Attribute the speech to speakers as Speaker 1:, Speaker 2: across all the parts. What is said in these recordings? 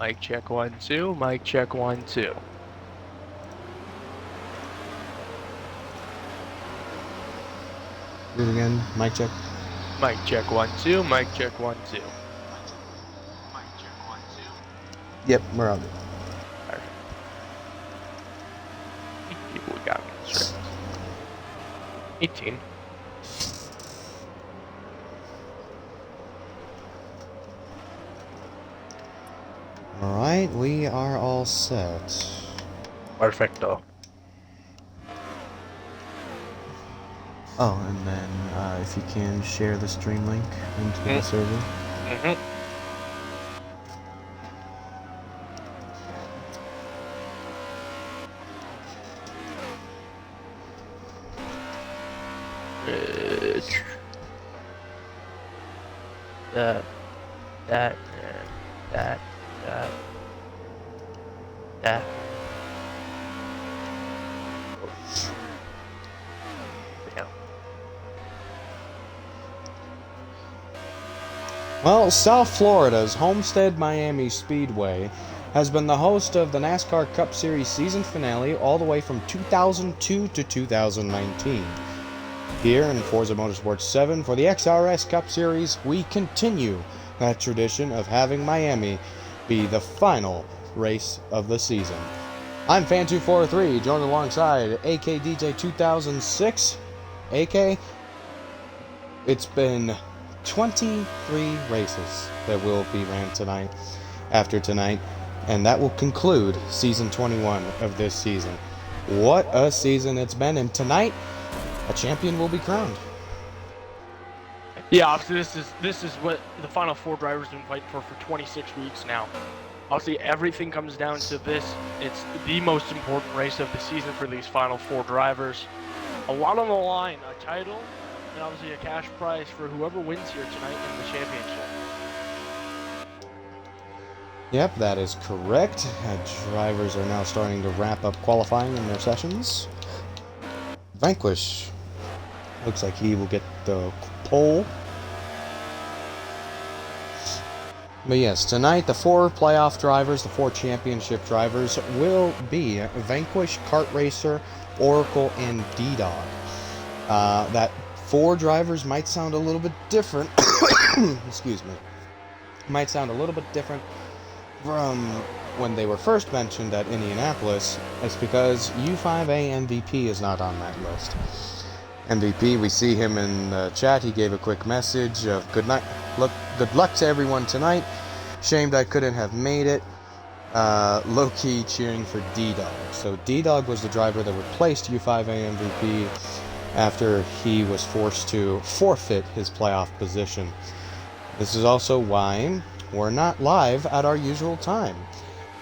Speaker 1: Mic check 1 2. Mic check 1 2.
Speaker 2: Do it again. Mic check.
Speaker 1: Mic check 1 2. Mic check 1 2. Mic check 1 2.
Speaker 2: Yep, we're out.
Speaker 1: Perfect. People got me straight. 18.
Speaker 2: Alright, we are all set.
Speaker 1: Perfecto.
Speaker 2: Oh, and then if you can share the stream link into the server.
Speaker 1: That. That. Yeah.
Speaker 2: Well, South Florida's Homestead Miami Speedway has been the host of the NASCAR Cup Series season finale all the way from 2002 to 2019. Here in Forza Motorsport 7 for the XRS Cup Series, we continue that tradition of having Miami be the final race of the season. I'm Fan243, joined alongside AKDJ 2006. AK, it's been 23 races that will be ran tonight, after tonight, and that will conclude season 21 of this season. What a season it's been, and tonight, a champion will be crowned.
Speaker 1: Yeah, obviously this is what the final four drivers have been fighting for 26 weeks now. Obviously everything comes down to this. It's the most important race of the season for these final four drivers. A lot on the line, a title, and obviously a cash prize for whoever wins here tonight in the championship.
Speaker 2: Yep, that is correct. Drivers are now starting to wrap up qualifying in their sessions. Vanquish looks like he will get the pole. But yes, tonight the four playoff drivers, the four championship drivers, will be Vanquish, Kart Racer, Oracle, and D-Dog. That four drivers might sound a little bit different. Excuse me. Might sound a little bit different from when they were first mentioned at Indianapolis. It's because U5A MVP is not on that list. MVP, we see him in the chat. He gave a quick message of good luck to everyone tonight. Shamed I couldn't have made it. Low-key cheering for D-Dog. So D-Dog was the driver that replaced U5A MVP after he was forced to forfeit his playoff position. This is also why we're not live at our usual time.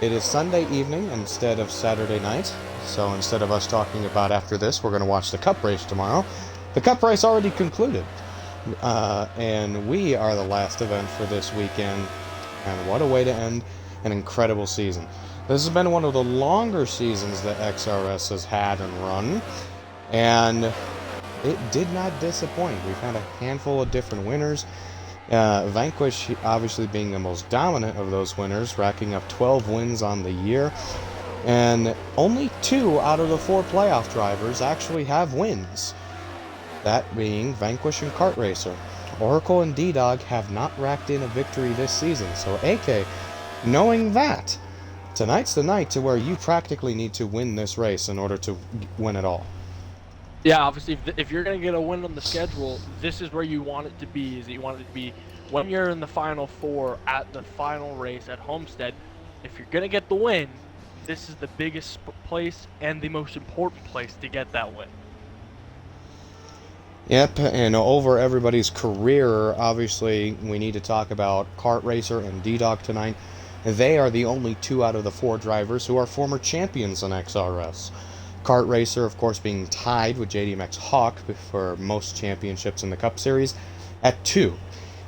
Speaker 2: It is Sunday evening instead of Saturday night. So instead of us talking about after this, we're going to watch the Cup race tomorrow. The Cup race already concluded. And we are the last event for this weekend. And what a way to end an incredible season. This has been one of the longer seasons that XRS has had and run. And it did not disappoint. We've had a handful of different winners. Vanquish obviously being the most dominant of those winners, racking up 12 wins on the year. And only 2 out of the 4 playoff drivers actually have wins. That being Vanquish and Kart Racer. Oracle and D-Dog have not racked in a victory this season. So AK, knowing that, tonight's the night to where you practically need to win this race in order to win it all.
Speaker 1: Yeah, obviously if you're going to get a win on the schedule, this is where you want it to be. Is that you want it to be when you're in the final four at the final race at Homestead. If you're going to get the win, this is the biggest place and the most important place to get that win.
Speaker 2: Yep, and over everybody's career, obviously, we need to talk about Kart Racer and D-Dog tonight. They are the only 2 out of the 4 drivers who are former champions in XRS. Kart Racer, of course, being tied with JDMX Hawk for most championships in the Cup Series at 2.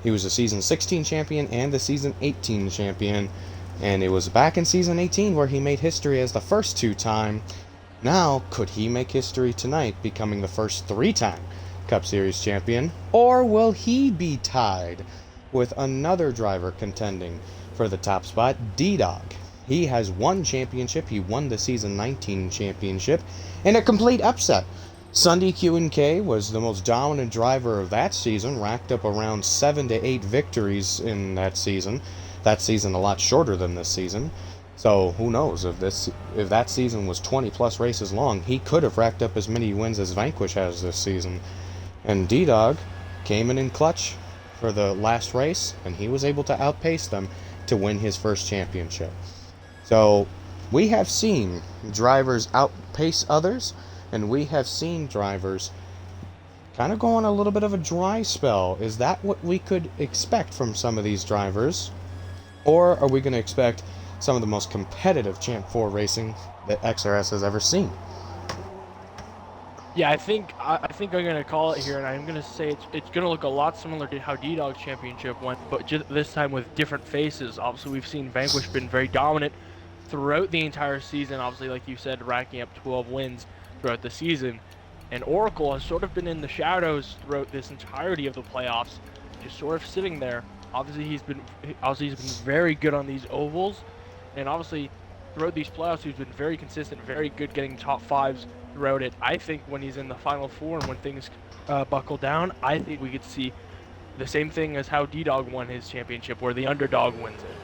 Speaker 2: He was the Season 16 champion and the Season 18 champion. And it was back in Season 18 where he made history as the first 2-time. Now, could he make history tonight, becoming the first 3-time Cup Series champion? Or will he be tied with another driver contending for the top spot, D-Dog. He has one championship. He won the season 19 championship in a complete upset. Sunday Q&K was the most dominant driver of that season, racked up around 7 to 8 victories in that season. That season a lot shorter than this season. So who knows, if that season was 20 plus races long, he could have racked up as many wins as Vanquish has this season. And D-Dog came in clutch for the last race, and he was able to outpace them to win his first championship. So we have seen drivers outpace others, and we have seen drivers kind of go on a little bit of a dry spell. Is that what we could expect from some of these drivers? Or are we going to expect some of the most competitive Champ 4 racing that XRS has ever seen?
Speaker 1: Yeah, I think I'm gonna call it here, and I'm gonna say it's gonna look a lot similar to how D-Dog's championship went, but just this time with different faces. Obviously, we've seen Vanquish been very dominant throughout the entire season. Obviously, like you said, racking up 12 wins throughout the season, and Oracle has sort of been in the shadows throughout this entirety of the playoffs, just sort of sitting there. Obviously, he's been very good on these ovals, and obviously throughout these playoffs, he's been very consistent, very good getting top fives throughout it. I think when he's in the Final Four and when things buckle down, I think we could see the same thing as how D-Dog won his championship, where the underdog wins it.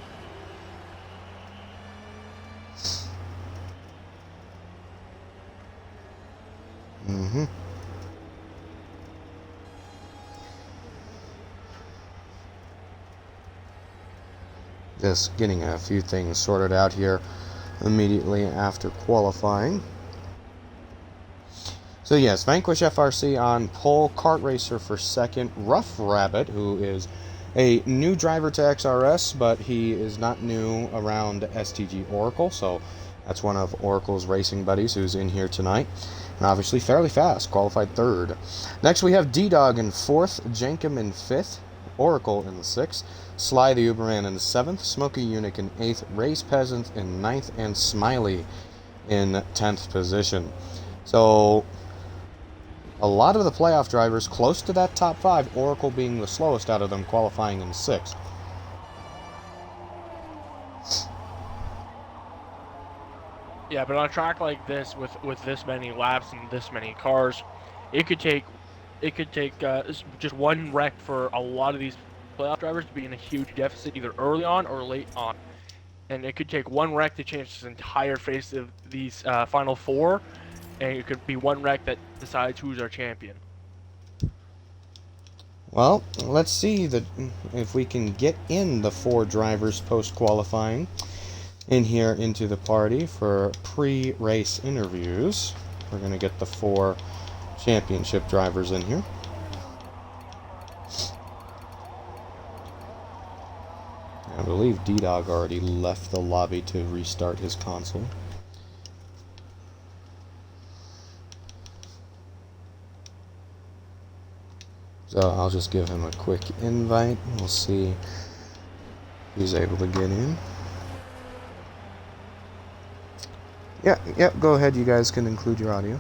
Speaker 2: Just getting a few things sorted out here immediately after qualifying. So yes, Vanquish FRC on pole, Kart Racer for second, Rough Rabbit, who is a new driver to XRS, but he is not new around STG Oracle, so that's one of Oracle's racing buddies who's in here tonight. And obviously fairly fast, qualified third. Next we have D-Dog in fourth, Jankum in fifth, Oracle in the sixth, Sly the Uberman in the seventh, Smokey Eunuch in eighth, Race Peasant in ninth, and Smiley in 10th position. So a lot of the playoff drivers close to that top five, Oracle being the slowest out of them, qualifying in sixth.
Speaker 1: Yeah, but on a track like this, with this many laps and this many cars, it could take just one wreck for a lot of these playoff drivers to be in a huge deficit, either early on or late on. And it could take one wreck to change this entire face of these Final Four, and it could be one wreck that decides who's our champion.
Speaker 2: Well, let's see if we can get in the four drivers post-qualifying in here into the party for pre-race interviews. We're going to get the four championship drivers in here. I believe D-Dog already left the lobby to restart his console. So I'll just give him a quick invite. We'll see if he's able to get in. Yep, go ahead. You guys can include your audio.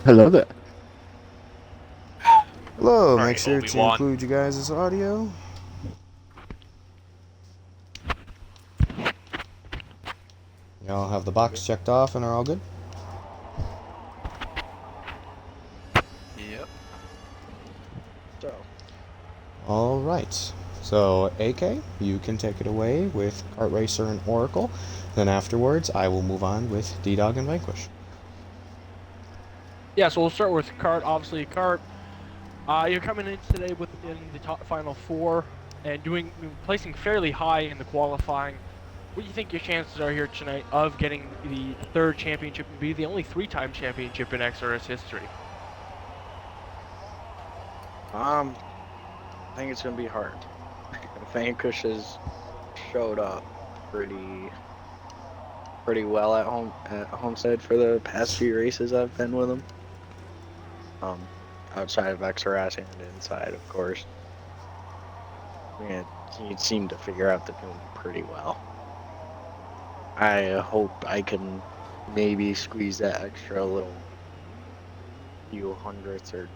Speaker 3: Hello there.
Speaker 2: Hello,
Speaker 1: Sorry,
Speaker 2: make sure to include you guys' audio. Y'all have the box checked off and are all good?
Speaker 3: Yep.
Speaker 2: Alright. So, AK, you can take it away with Kart Racer and Oracle. Then afterwards, I will move on with D-Dog and Vanquish.
Speaker 1: Yeah, so we'll start with Kart. Obviously, Kart, you're coming in today within the top Final Four and placing fairly high in the qualifying. What do you think your chances are here tonight of getting the third championship and be the only three-time championship in XRS history?
Speaker 3: I think it's gonna be hard. Vanquish has showed up pretty well at Homestead for the past few races I've been with him. Outside of XRS and inside, of course. He seemed to figure out the tune pretty well. I hope I can maybe squeeze that extra little few hundredths or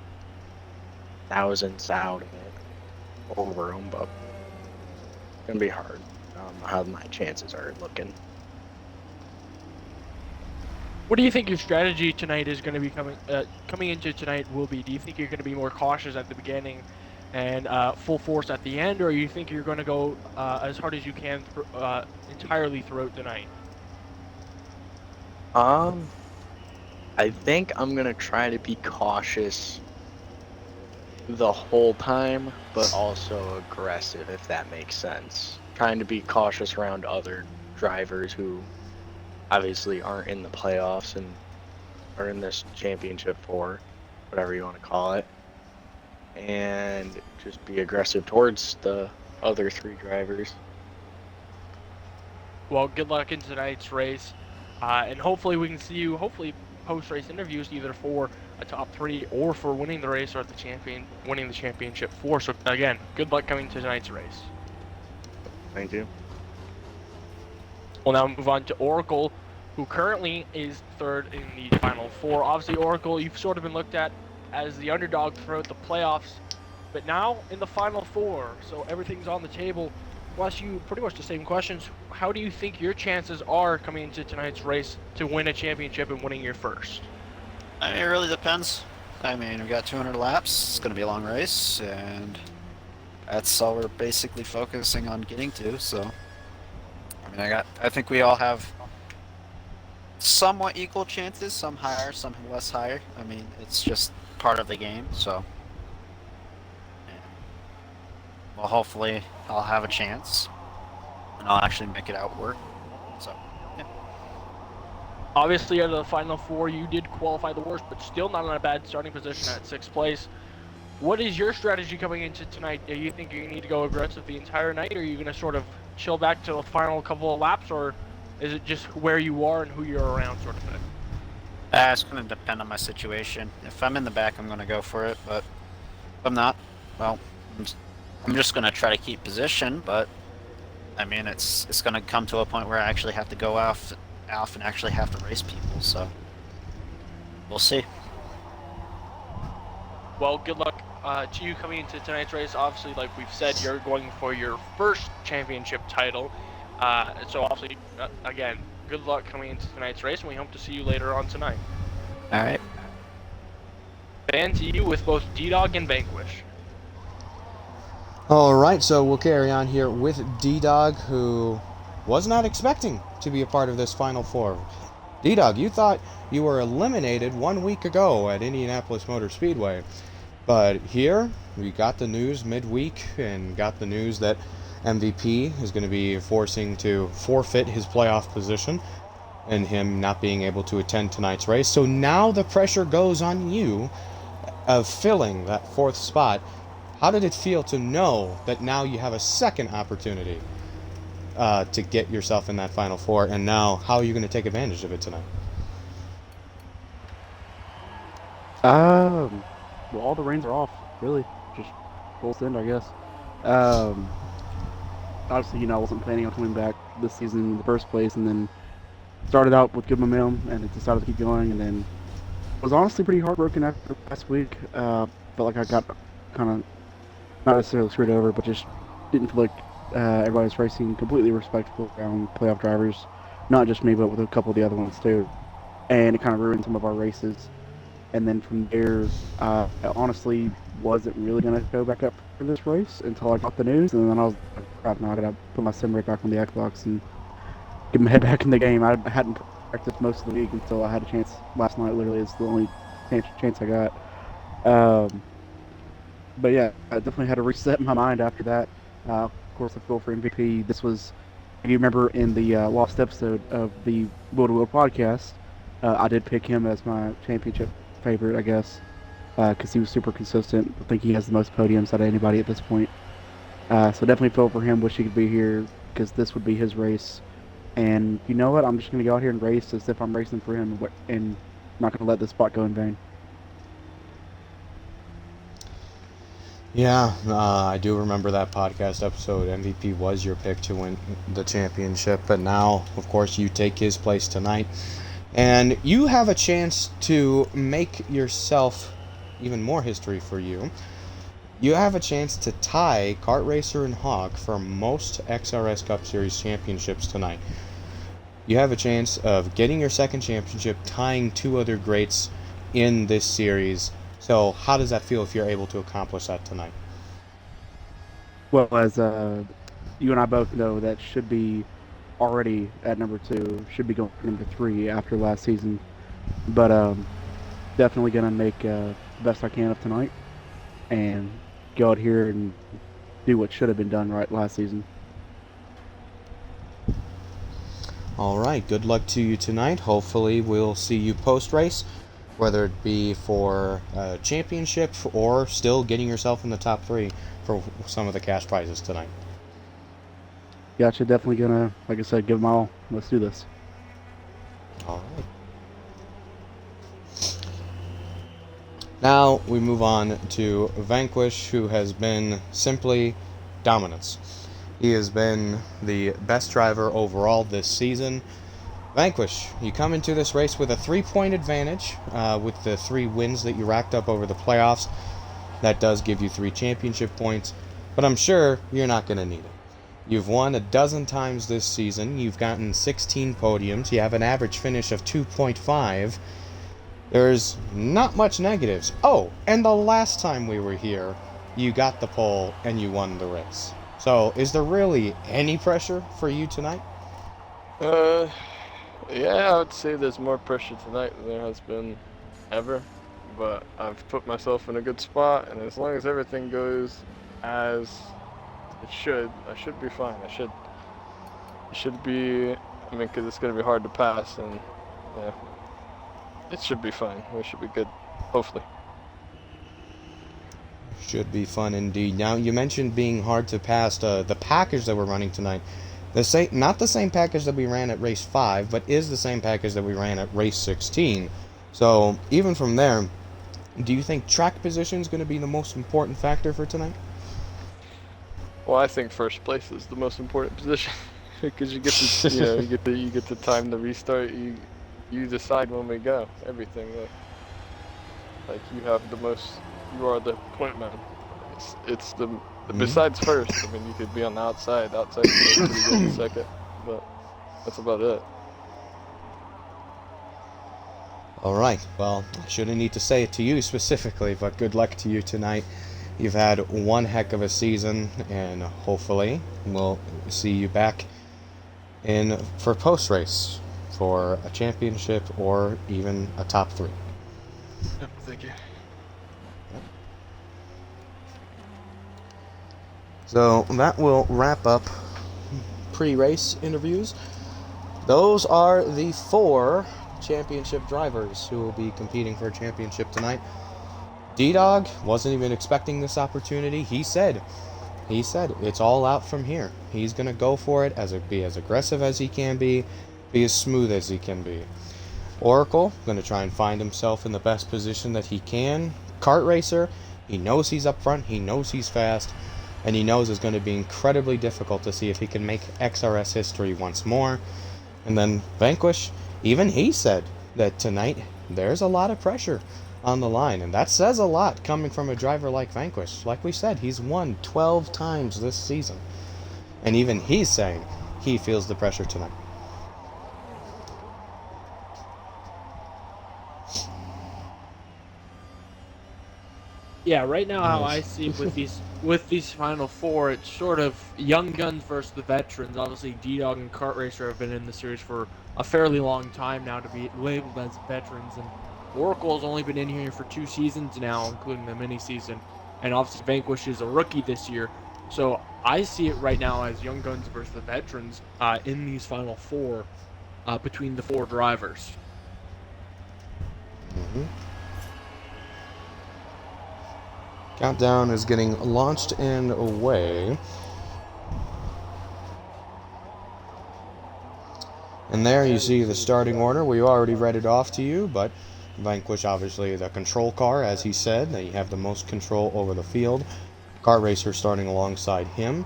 Speaker 3: thousands out of it over them, but it's gonna be hard. I don't know how my chances are looking.
Speaker 1: What do you think your strategy tonight is going to be coming into tonight will be? Do you think you're going to be more cautious at the beginning and full force at the end, or you think you're going to go as hard as you can entirely throughout the night?
Speaker 3: I think I'm gonna try to be cautious the whole time, but also aggressive, if that makes sense. Trying to be cautious around other drivers who obviously aren't in the playoffs and are in this championship for whatever you want to call it, and just be aggressive towards the other three drivers.
Speaker 1: Well, good luck in tonight's race, and hopefully we can see you. Hopefully, post-race interviews either for a top 3 or for winning the race or at the winning the championship 4. So again, good luck coming to tonight's race.
Speaker 3: Thank you.
Speaker 1: We'll now move on to Oracle, who currently is 3rd in the final 4. Obviously, Oracle, you've sort of been looked at as the underdog throughout the playoffs, but now in the final 4, so everything's on the table. We'll ask you pretty much the same questions. How do you think your chances are coming into tonight's race to win a championship and winning your first?
Speaker 4: I mean, it really depends. I mean, we got 200 laps. It's going to be a long race, and that's all we're basically focusing on getting to. So, I mean, I think we all have somewhat equal chances. Some higher, some less higher. I mean, it's just part of the game. So, well, hopefully, I'll have a chance, and I'll actually make it out work. So.
Speaker 1: Obviously, out of the final 4, you did qualify the worst, but still not in a bad starting position at 6th place. What is your strategy coming into tonight? Do you think you need to go aggressive the entire night, or are you going to sort of chill back to the final couple of laps, or is it just where you are and who you're around sort of thing?
Speaker 4: It's going to depend on my situation. If I'm in the back, I'm going to go for it, but if I'm not, well, I'm just going to try to keep position, but I mean, it's going to come to a point where I actually have to go off and actually have to race people, so we'll see.
Speaker 1: Well, good luck to you coming into tonight's race. Obviously, like we've said, you're going for your first championship title. So obviously, again, good luck coming into tonight's race, and we hope to see you later on tonight.
Speaker 4: All right.
Speaker 1: Van, to you with both D-Dog and Vanquish.
Speaker 2: All right, so we'll carry on here with D-Dog, who was not expecting to be a part of this Final 4. D-Dog, you thought you were eliminated 1 week ago at Indianapolis Motor Speedway. But here, we got the news midweek and got the news that MVP is going to be forcing to forfeit his playoff position and him not being able to attend tonight's race. So now the pressure goes on you of filling that 4th spot. How did it feel to know that now you have a second opportunity to get yourself in that Final 4, and now how are you going to take advantage of it tonight?
Speaker 5: Well, all the reins are off, really. Just full send, I guess. Obviously, I wasn't planning on coming back this season in the first place, and then started out with good momentum, and it decided to keep going, and then was honestly pretty heartbroken after last week. Felt like I got kind of, not necessarily screwed over, but just didn't feel like everybody was racing completely respectful around playoff drivers. Not just me, but with a couple of the other ones too. And it kind of ruined some of our races. And then from there, I honestly wasn't really going to go back up for this race until I got the news. And then I was like, crap, now I got to put my sim rig back on the Xbox and get my head back in the game. I hadn't practiced most of the week until I had a chance last night. Literally, it's the only chance I got. But yeah, I definitely had to reset my mind after that. Of course, I feel for MVP. This was, if you remember in the lost episode of the Wheel to Wheel podcast, I did pick him as my championship favorite, I guess, because he was super consistent. I think he has the most podiums out of anybody at this point. So definitely feel for him. Wish he could be here because this would be his race. And you know what? I'm just going to go out here and race as if I'm racing for him and not going to let this spot go in vain.
Speaker 2: Yeah, I do remember that podcast episode. MVP was your pick to win the championship, but now, of course, you take his place tonight. And you have a chance to make yourself even more history for you. You have a chance to tie Kart Racer and Hawk for most XRS Cup Series championships tonight. You have a chance of getting your second championship, tying two other greats in this series. So how does that feel if you're able to accomplish that tonight?
Speaker 5: Well, as you and I both know, that should be already at number 2, should be going for number 3 after last season. But definitely going to make the best I can of tonight and go out here and do what should have been done right last season.
Speaker 2: All right, good luck to you tonight. Hopefully we'll see you post-race, whether it be for a championship or still getting yourself in the top 3 for some of the cash prizes tonight.
Speaker 5: Gotcha, definitely going to, like I said, give them all. Let's do this.
Speaker 2: All right. Now we move on to Vanquish, who has been simply dominance. He has been the best driver overall this season. Vanquish, you come into this race with a 3-point advantage with the 3 wins that you racked up over the playoffs. That does give you 3 championship points, but I'm sure you're not going to need it. You've won a dozen times this season. You've gotten 16 podiums. You have an average finish of 2.5. There's not much negatives. Oh, and the last time we were here, you got the pole and you won the race. So, is there really any pressure for you tonight?
Speaker 6: Yeah, I would say there's more pressure tonight than there has been ever. But I've put myself in a good spot, and as long as everything goes as it should, I should be fine. It should be, I mean, because it's going to be hard to pass, and yeah, it should be fine. We should be good, hopefully.
Speaker 2: Should be fun indeed. Now, you mentioned being hard to pass. The package that we're running tonight, not the same package that we ran at race 5, but is the same package that we ran at race 16. So, even from there, do you think track position is going to be the most important factor for tonight?
Speaker 6: Well, I think first place is the most important position because you get to, you get the time to restart. You decide when we go. Everything. Like you have the most. You are the point man. It's the besides first. I mean, you could be on the outside. Outside is pretty good in second, but that's about it.
Speaker 2: All right. Well, I shouldn't need to say it to you specifically, but good luck to you tonight. You've had one heck of a season, and hopefully we'll see you back in for post-race for a championship or even a top 3.
Speaker 6: Yep, thank you.
Speaker 2: So that will wrap up pre-race interviews. Those are the 4 championship drivers who will be competing for a championship tonight. D-Dog wasn't even expecting this opportunity. He said it's all out from here. He's going to go for it, be as aggressive as he can be as smooth as he can be. Oracle, going to try and find himself in the best position that he can. Kart Racer, he knows he's up front, he knows he's fast, and he knows it's going to be incredibly difficult to see if he can make XRS history once more. And then Vanquish, even he said that tonight there's a lot of pressure on the line, and that says a lot coming from a driver like Vanquish. Like we said, he's won 12 times this season, and even he's saying he feels the pressure tonight.
Speaker 1: Yeah, right now how I see with these final 4, it's sort of young guns versus the veterans. Obviously, D-Dog and Kart Racer have been in the series for a fairly long time now to be labeled as veterans, and Oracle's only been in here for 2 seasons now, including the mini season, and obviously Vanquish is a rookie this year. So I see it right now as young guns versus the veterans in these final 4 between the 4 drivers.
Speaker 2: Mm-hmm. Countdown is getting launched and away. And there you see the starting order. We already read it off to you, but Vanquish obviously the control car, as he said. They have the most control over the field. Kart Racer starting alongside him.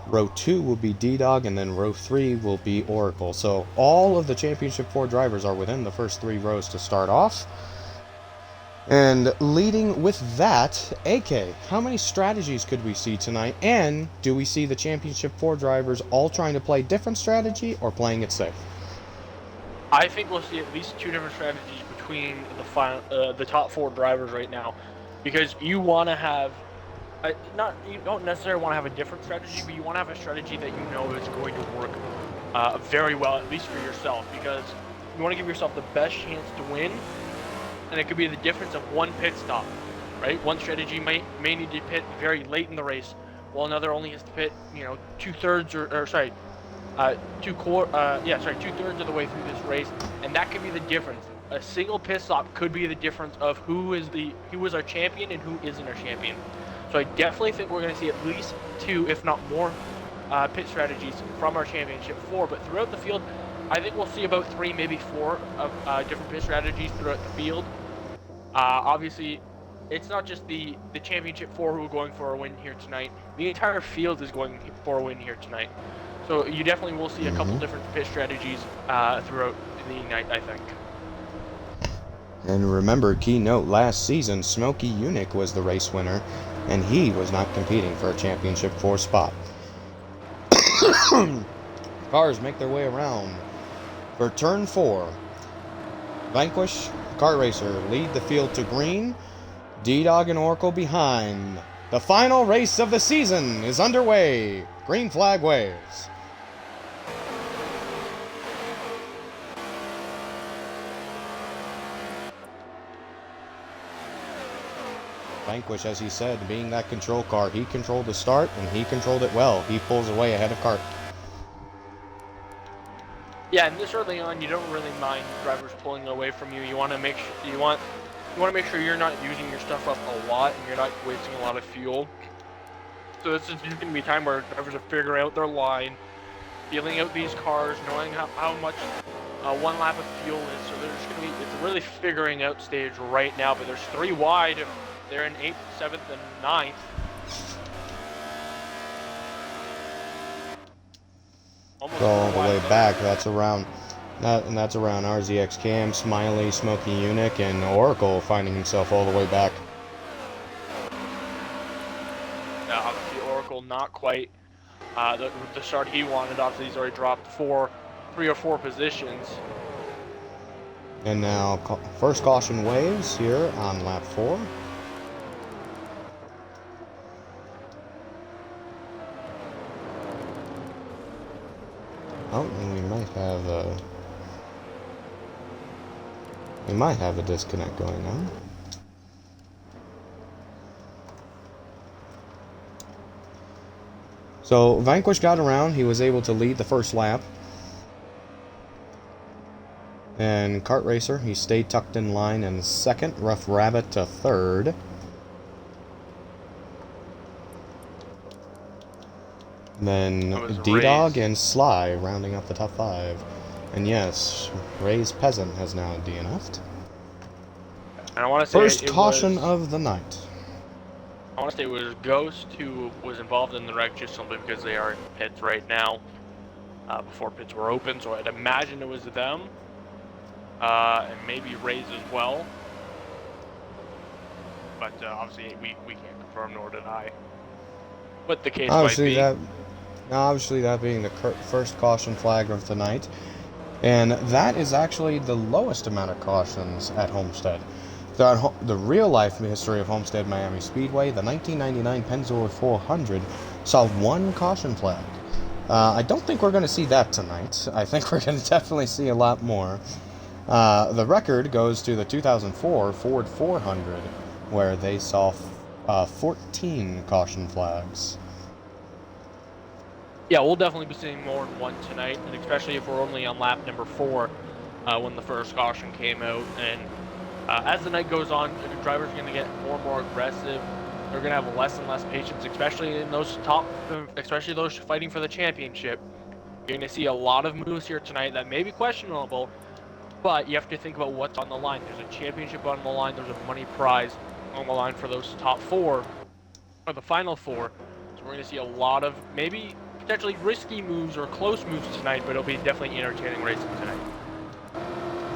Speaker 2: Row 2 will be D-Dog, and then row 3 will be Oracle. So all of the Championship 4 drivers are within the first 3 rows to start off. And leading with that, AK, how many strategies could we see tonight? And do we see the Championship 4 drivers all trying to play different strategy or playing it safe?
Speaker 1: I think we'll see at least 2 different strategies between the top 4 drivers right now, because you want to have you don't necessarily want to have a different strategy, but you want to have a strategy that you know is going to work very well, at least for yourself, because you want to give yourself the best chance to win, and it could be the difference of one pit stop, right? One strategy may need to pit very late in the race, while another only has to pit, 2/3 2/3 of the way through this race, and that could be the difference. A single pit stop could be the difference of who is our champion and who isn't our champion. So I definitely think we're going to see at least 2, if not more, pit strategies from our Championship 4. But throughout the field, I think we'll see about 3, maybe 4 of different pit strategies throughout the field. Obviously, it's not just the Championship 4 who are going for a win here tonight. The entire field is going for a win here tonight. So you definitely will see a couple different pit strategies throughout the night, I think.
Speaker 2: And remember, keynote last season, Smokey Unick was the race winner, and he was not competing for a Championship 4 spot. Cars make their way around for turn 4. Vanquish, Kart Racer lead the field to green. D-Dog and Oracle behind. The final race of the season is underway. Green flag waves. Vanquish, as he said, being that control car, he controlled the start, and he controlled it well. He pulls away ahead of Kart.
Speaker 1: Yeah, and this early on, you don't really mind drivers pulling away from you. You want to make sure you want to make sure you're not using your stuff up a lot, and you're not wasting a lot of fuel. So this is just going to be a time where drivers are figuring out their line, feeling out these cars, knowing how much one lap of fuel is. So they're just going to be, it's a really figuring out stage right now. But there's 3 wide. They're in 8th, 7th, and 9th. Almost
Speaker 2: all the way
Speaker 1: wide
Speaker 2: back. That's around RZX Cam, Smiley, Smokey Unick, and Oracle finding himself all the way back.
Speaker 1: Obviously, Oracle not quite the start he wanted. Obviously, he's already dropped 3 or 4 positions.
Speaker 2: And now, first caution waves here on lap 4. Oh, and we might have a disconnect going on. So Vanquish got around. He was able to lead the first lap. And Kart Racer, he stayed tucked in line in second. Rough Rabbit to third. Then D-Dog and Sly rounding up the top 5. And yes, Ray's Peasant has now DNF'd.
Speaker 1: And I want to say
Speaker 2: first caution of the night.
Speaker 1: I want to say it was Ghost who was involved in the wreck just simply because they are in pits right now, before pits were open. So I'd imagine it was them, and maybe Ray's as well. But obviously we can't confirm nor deny what the case might be.
Speaker 2: Obviously that being the first caution flag of the night. And that is actually the lowest amount of cautions at Homestead. The real-life history of Homestead Miami Speedway, the 1999 Pennzoil 400, saw 1 caution flag. I don't think we're going to see that tonight. I think we're going to definitely see a lot more. The record goes to the 2004 Ford 400, where they saw 14 caution flags.
Speaker 1: Yeah, we'll definitely be seeing more than 1 tonight, and especially if we're only on lap number 4 when the first caution came out. And as the night goes on, the drivers are going to get more and more aggressive. They're going to have less and less patience, especially in especially those fighting for the championship. You're going to see a lot of moves here tonight that may be questionable, but you have to think about what's on the line. There's a championship on the line. There's a money prize on the line for those top 4, or the final 4. So we're going to see a lot of maybe potentially risky moves or close moves tonight, but it'll be definitely entertaining racing tonight.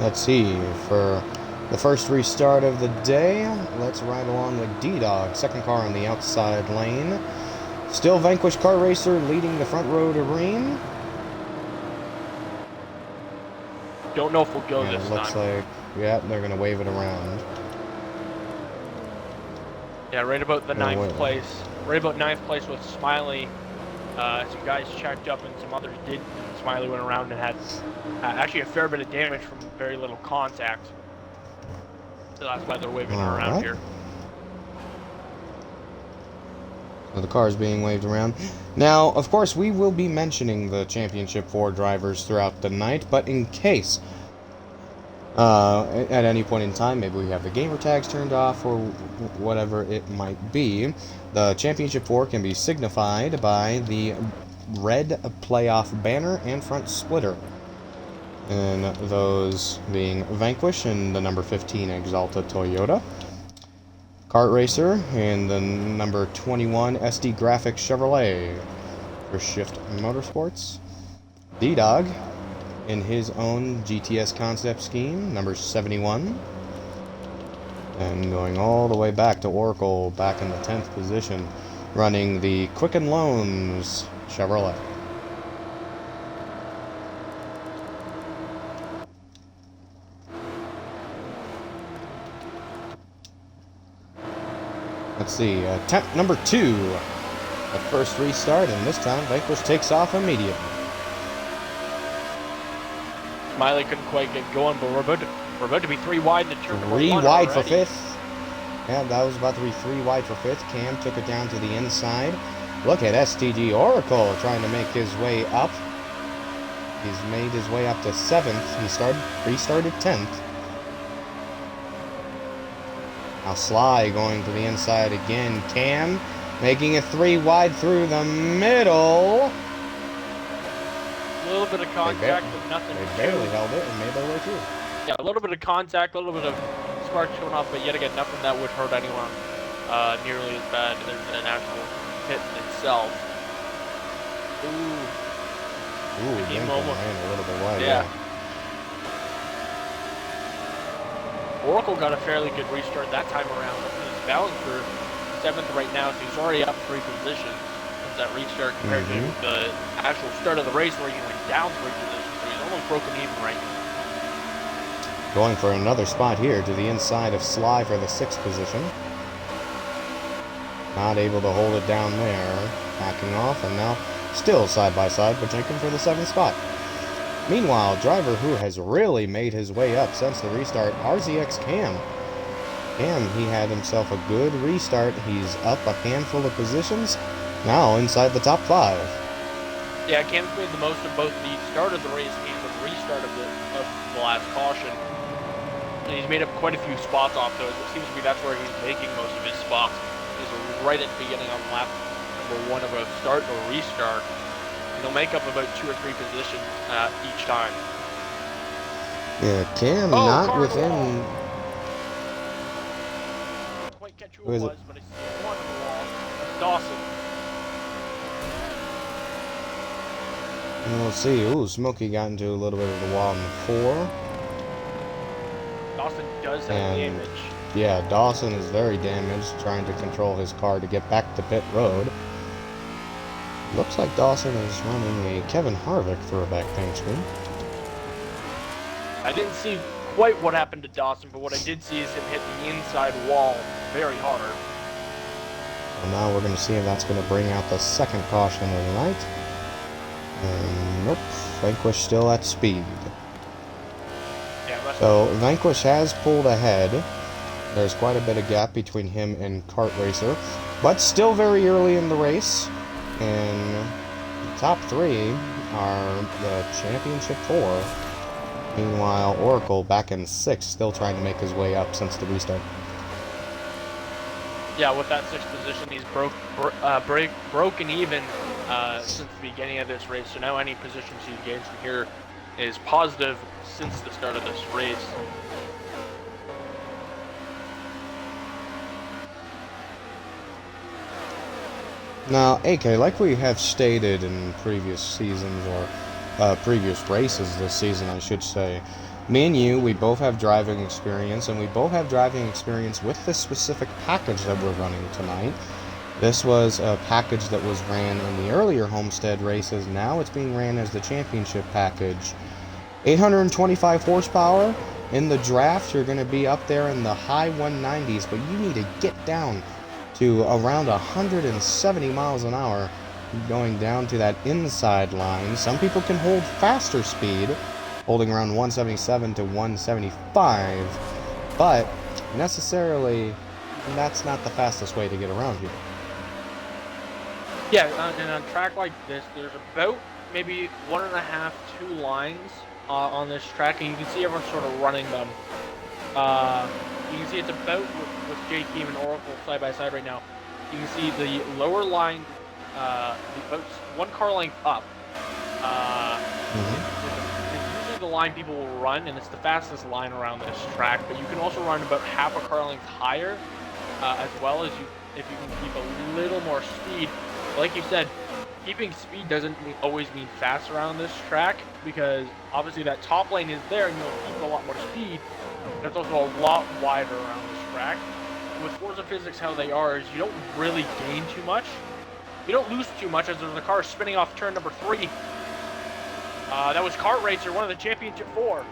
Speaker 2: Let's see, for The first restart of the day. Let's ride along with D-Dog. Second car on the outside lane. Still Vanquish Kart Racer leading the front row to green.
Speaker 1: Don't know if we'll go
Speaker 2: And
Speaker 1: this
Speaker 2: it looks
Speaker 1: time.
Speaker 2: like, yeah, they're going to wave it around.
Speaker 1: Yeah, right about the
Speaker 2: Oh,
Speaker 1: ninth
Speaker 2: wait.
Speaker 1: place. Right about ninth place with Smiley. Some guys checked up and some others didn't. And Smiley went around and had actually a fair bit of damage from very little contact. So that's why they're waving it around
Speaker 2: Alright.
Speaker 1: here.
Speaker 2: So the car is being waved around. Now, of course, we will be mentioning the Championship 4 drivers throughout the night, but in case, at any point in time, maybe we have the gamer tags turned off or whatever it might be, the Championship 4 can be signified by the red playoff banner and front splitter. And those being Vanquish and the number 15 Exalta Toyota. Kart Racer and the number 21 SD Graphics Chevrolet for Shift Motorsports. D-Dog in his own GTS concept scheme, number 71. And going all the way back to Oracle, back in the 10th position, running the Quicken Loans Chevrolet. Let's see, number 2, the first restart, and this time Vanquish takes off immediately.
Speaker 1: Smiley couldn't quite get going, but we're about to be 3 wide in the turn.
Speaker 2: 3 wide for 5th. Yeah, that was about to be 3 wide for 5th. Cam took it down to the inside. Look at STG Oracle trying to make his way up. He's made his way up to 7th. He restarted 10th. Now Sly going to the inside again. Cam making it 3 wide through the middle.
Speaker 1: A little bit of contact, but nothing.
Speaker 2: They barely held it and made their way through.
Speaker 1: Yeah, a little bit of contact, a little bit of sparks showing off, but yet again, nothing that would hurt anyone nearly as bad as an actual hit itself. Ooh.
Speaker 2: Ooh,
Speaker 1: He
Speaker 2: Lincoln
Speaker 1: almost-
Speaker 2: ran a little bit wide.
Speaker 1: Yeah. Oracle got a fairly good restart that time around. He's bound for 7th right now, so he's already up 3 positions since that restart compared to the actual start of the race where he went down 3 positions. So he's almost broken even right now.
Speaker 2: Going for another spot here to the inside of Sly for the 6th position. Not able to hold it down there. Backing off, and now still side by side with Jenkins for the 7th spot. Meanwhile, driver who has really made his way up since the restart, RZX Cam. Cam, he had himself a good restart. He's up a handful of positions, now inside the top 5.
Speaker 1: Yeah, Cam's made the most of both the start of the race and the restart of the last caution. And he's made up quite a few spots off those. It seems to be that's where he's making most of his spots. Is right at the beginning on lap number 1 of a start or restart. And he'll make up about 2 or 3 positions each time.
Speaker 2: Yeah, Cam
Speaker 1: Oh,
Speaker 2: not
Speaker 1: car
Speaker 2: within.
Speaker 1: wall. Didn't quite catch who
Speaker 2: Who
Speaker 1: it
Speaker 2: is it?
Speaker 1: was, but I see one on the wall. It's Dawson.
Speaker 2: And we'll see. Ooh, Smokey got into a little bit of the wall in the 4.
Speaker 1: Dawson does have
Speaker 2: And-
Speaker 1: damage.
Speaker 2: Yeah, Dawson is very damaged, trying to control his car to get back to pit road. Looks like Dawson is running a Kevin Harvick throwback paint screen.
Speaker 1: I didn't see quite what happened to Dawson, but what I did see is him hit the inside wall very hard.
Speaker 2: So now we're going to see if that's going to bring out the second caution of the night. And nope, Vanquish still at speed.
Speaker 1: Yeah, that's
Speaker 2: So Vanquish has pulled ahead. There's quite a bit of gap between him and Kart Racer, but still very early in the race. And the top 3 are the Championship 4. Meanwhile, Oracle back in 6th, still trying to make his way up since the restart.
Speaker 1: yeah, with that 6th position, he's broken even since the beginning of this race. So now any positions he's gained from here is positive since the start of this race.
Speaker 2: Now, AK, like we have stated in previous seasons, or previous races this season, I should say, Me and you, we both have driving experience, and we both have driving experience with this specific package that we're running tonight. This was a package that was ran in the earlier Homestead races. Now it's being ran as the championship package. 825 horsepower. In the draft, you're going to be up there in the high 190s, but you need to get down to around 170 miles an hour going down to that inside line. Some people can hold faster speed, holding around 177 to 175, but necessarily that's not the fastest way to get around here.
Speaker 1: Yeah, and on a track like this, there's about maybe 1.5, 2 lines on this track, and you can see everyone sort of running them. You can see it's about with J Keem and Oracle side by side right now. You can see the lower line, about 1 car length up. It's usually the line people will run, and it's the fastest line around this track. But you can also run about half a car length higher, as well as if you can keep a little more speed. Like you said, keeping speed doesn't always mean fast around this track, because obviously that top lane is there and you'll keep a lot more speed, but it's also a lot wider around this track. With Forza physics, how they are is you don't really gain too much. You don't lose too much as there's a car spinning off turn number 3. That was Kart Racer, one of the Championship 4.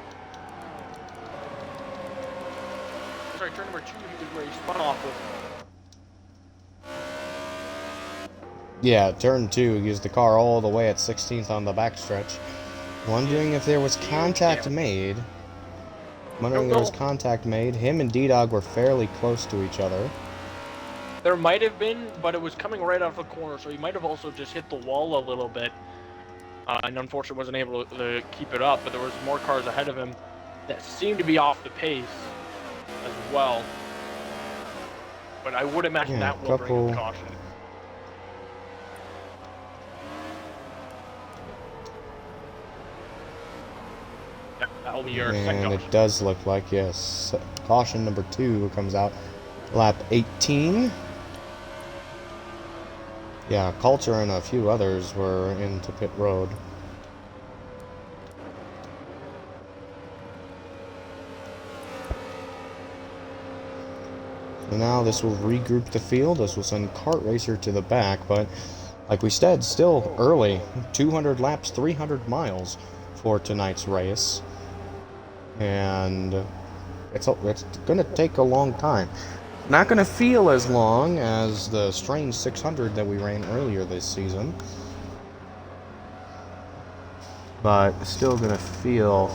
Speaker 1: Sorry, turn number 2 is where he spun off with.
Speaker 2: Yeah, turn 2 gives the car all the way at 16th on the backstretch. Wondering if there was contact made. Him and D-Dog were fairly close to each other.
Speaker 1: There might have been, but it was coming right off the corner, so he might have also just hit the wall a little bit. And unfortunately wasn't able to keep it up, but there was more cars ahead of him that seemed to be off the pace as well. But I would imagine that will bring him caution. That'll be your second
Speaker 2: And
Speaker 1: caution.
Speaker 2: it does look like, yes, caution number 2 comes out lap 18. Yeah, Coulter and a few others were into pit road. So now this will regroup the field. This will send Kart Racer to the back, but like we said, still early. 200 laps, 300 miles for tonight's race. And it's going to take a long time. Not going to feel as long as the strange 600 that we ran earlier this season. But still going to feel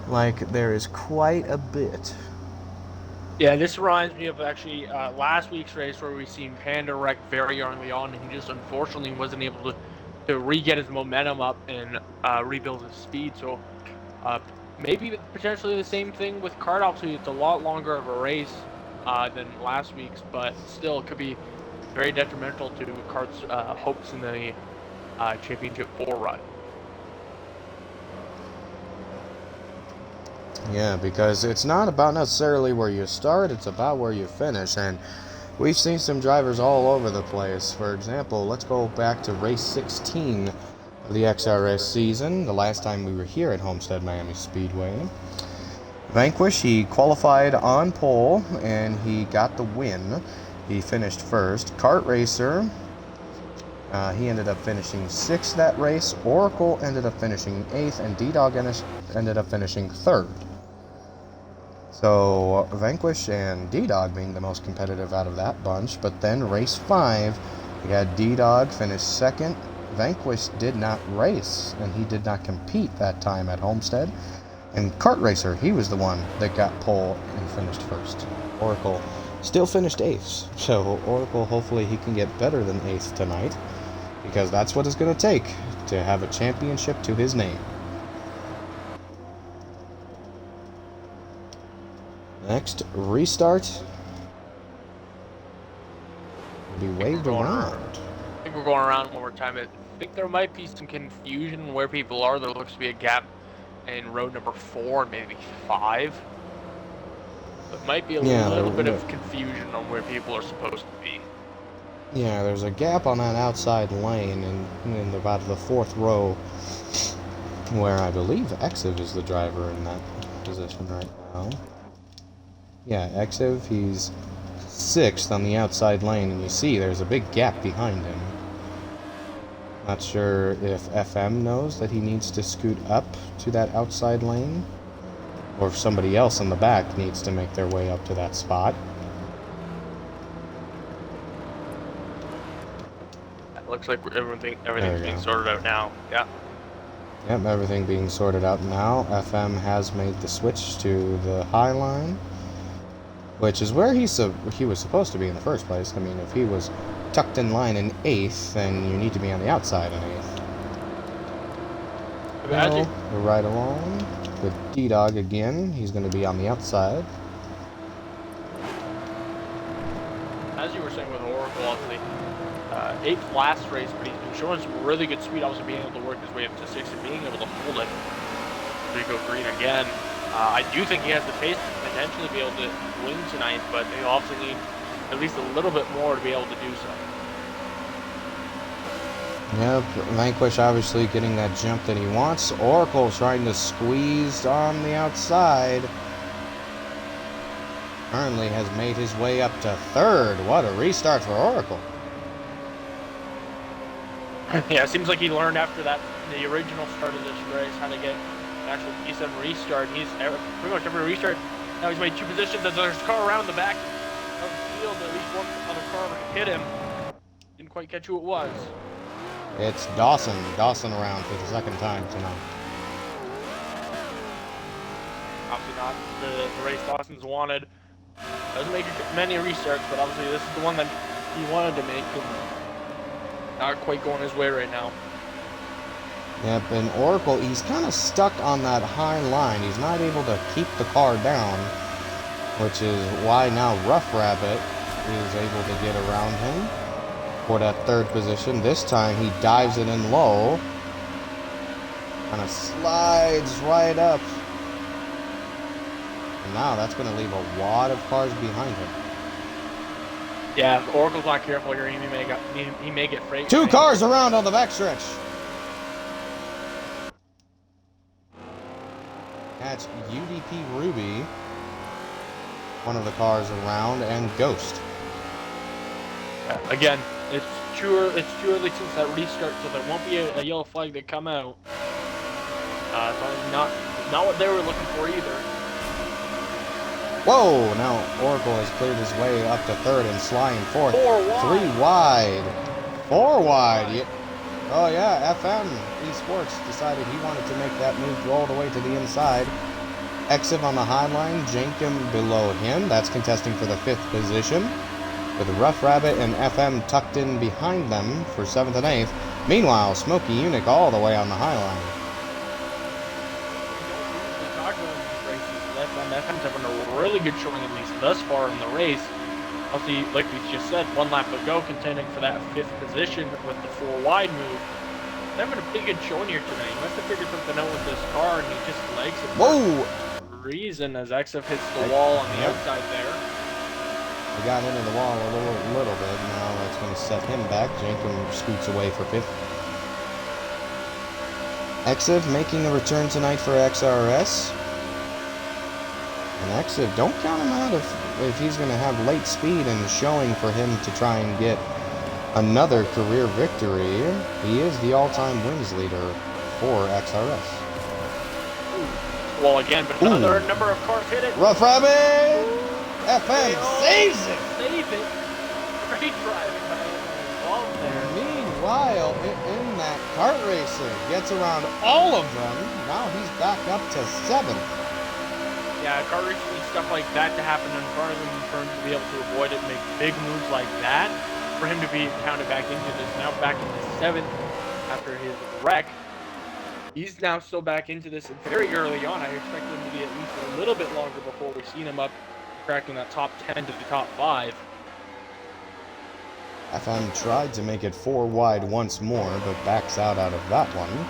Speaker 2: like there is quite a bit.
Speaker 1: Yeah, this reminds me of actually last week's race where we seen Panda wreck very early on, and he just unfortunately wasn't able to re-get his momentum up and rebuild his speed. So maybe potentially the same thing with Kart. Obviously, it's a lot longer of a race than last week's, but still it could be very detrimental to Kart's hopes in the Championship 4 run.
Speaker 2: Yeah, because it's not about necessarily where you start, it's about where you finish, and we've seen some drivers all over the place. For example, let's go back to race 16 of the XRS season, the last time we were here at Homestead Miami Speedway. Vanquish, he qualified on pole, and he got the win. He finished first. Kart Racer, he ended up finishing 6th that race. Oracle ended up finishing 8th, and D-Dog ended up finishing 3rd. So Vanquish and D-Dog being the most competitive out of that bunch. But then race 5, we had D-Dog finish 2nd. Vanquish did not race, and he did not compete that time at Homestead. And Kart Racer, he was the one that got pole and finished 1st. Oracle still finished 8th. So Oracle, hopefully he can get better than 8th tonight, because that's what it's going to take to have a championship to his name. Next, restart. Be waved around.
Speaker 1: I think we're going around one more time. I think there might be some confusion where people are. There looks to be a gap in road number 4 and maybe 5. There might be a little bit of confusion on where people are supposed to be.
Speaker 2: Yeah, there's a gap on that outside lane in about the 4th row, where I believe Exiv is the driver in that. position right now. Yeah, Exiv, he's 6th on the outside lane, and you see there's a big gap behind him. Not sure if FM knows that he needs to scoot up to that outside lane, or if somebody else in the back needs to make their way up to that spot.
Speaker 1: It looks like everything's being sorted out now. Yeah.
Speaker 2: Yep, everything being sorted out now. FM has made the switch to the high line, which is where he was supposed to be in the first place. I mean, if he was tucked in line in 8th, then you need to be on the outside in 8th.
Speaker 1: Imagine.
Speaker 2: Well, we're right along with D-Dog again. He's going to be on the outside.
Speaker 1: As you were saying with Oracle, obviously, 8th last race, but he's been showing some really good speed, obviously being able to work his way up to 6th and being able to hold it. We go green again. I do think he has the pace to potentially be able to win tonight, but they obviously need at least a little bit more to be able to do so.
Speaker 2: Yep, Vanquish obviously getting that jump that he wants. Oracle trying to squeeze on the outside. Currently has made his way up to 3rd. What a restart for Oracle.
Speaker 1: Yeah, it seems like he learned after the original start of this race how to get an actual decent restart. He's pretty much every restart. Now he's made 2 positions as there's a car around the back of the field. At least one other car hit him. Didn't quite catch who it was.
Speaker 2: It's Dawson. Dawson around for the 2nd time tonight.
Speaker 1: Obviously not the race Dawson's wanted. Doesn't make many restarts, but obviously this is the one that he wanted to make. Not quite going his way right now.
Speaker 2: Yep, and Oracle, he's kind of stuck on that high line. He's not able to keep the car down, which is why now Rough Rabbit is able to get around him for that 3rd position. This time he dives it in low. Kind of slides right up. And now that's going to leave a lot of cars behind him.
Speaker 1: Yeah, if Oracle's not careful here, he may get freight.
Speaker 2: 2 cars around on the backstretch. That's UDP Ruby, one of the cars around, and Ghost.
Speaker 1: Again, it's too early since that restart, so there won't be a yellow flag that come out. So not what they were looking for either.
Speaker 2: Whoa! Now Oracle has cleared his way up to 3rd and Sly in 4th.
Speaker 1: 4 wide.
Speaker 2: 3 wide. 4 wide. Yeah. Oh yeah, FM Esports decided he wanted to make that move all the way to the inside. Exiv on the high line, Jankum below him. That's contesting for the 5th position. With Rough Rabbit and FM tucked in behind them for 7th and 8th. Meanwhile, Smokey Unic all the way on the high line.
Speaker 1: FM's having a really good showing, at least thus far in the race. Obviously, like we just said, 1 lap ago, contending for that 5th position with the 4 wide move. They're having a pretty good showing here tonight. He must have figured something out with this car, and he just legs it.
Speaker 2: Whoa!
Speaker 1: For reason as XF hits the wall on the outside there.
Speaker 2: He got into the wall a little bit. Now that's going to set him back. Jankum scoots away for 5th. Exiv making a return tonight for XRS. And Exiv, don't count him out if he's going to have late speed and showing for him to try and get another career victory. He is the all-time wins leader for XRS.
Speaker 1: Well, again, but another number of cars hit it.
Speaker 2: Rough Rabbit! FM saves it!
Speaker 1: Save it! Great driving by him there.
Speaker 2: Meanwhile, in that kart racer, gets around all of them. Now he's back up to 7th.
Speaker 1: Yeah, car racing and stuff like that to happen in front of him, for him to be able to avoid it, make big moves like that, for him to be counted back into this, now back into 7th after his wreck. He's now still back into this very early on. I expect him to be at least a little bit longer before we've seen him up cracking that top 10 to the top 5.
Speaker 2: FM tried to make it 4 wide once more, but backs out of that one.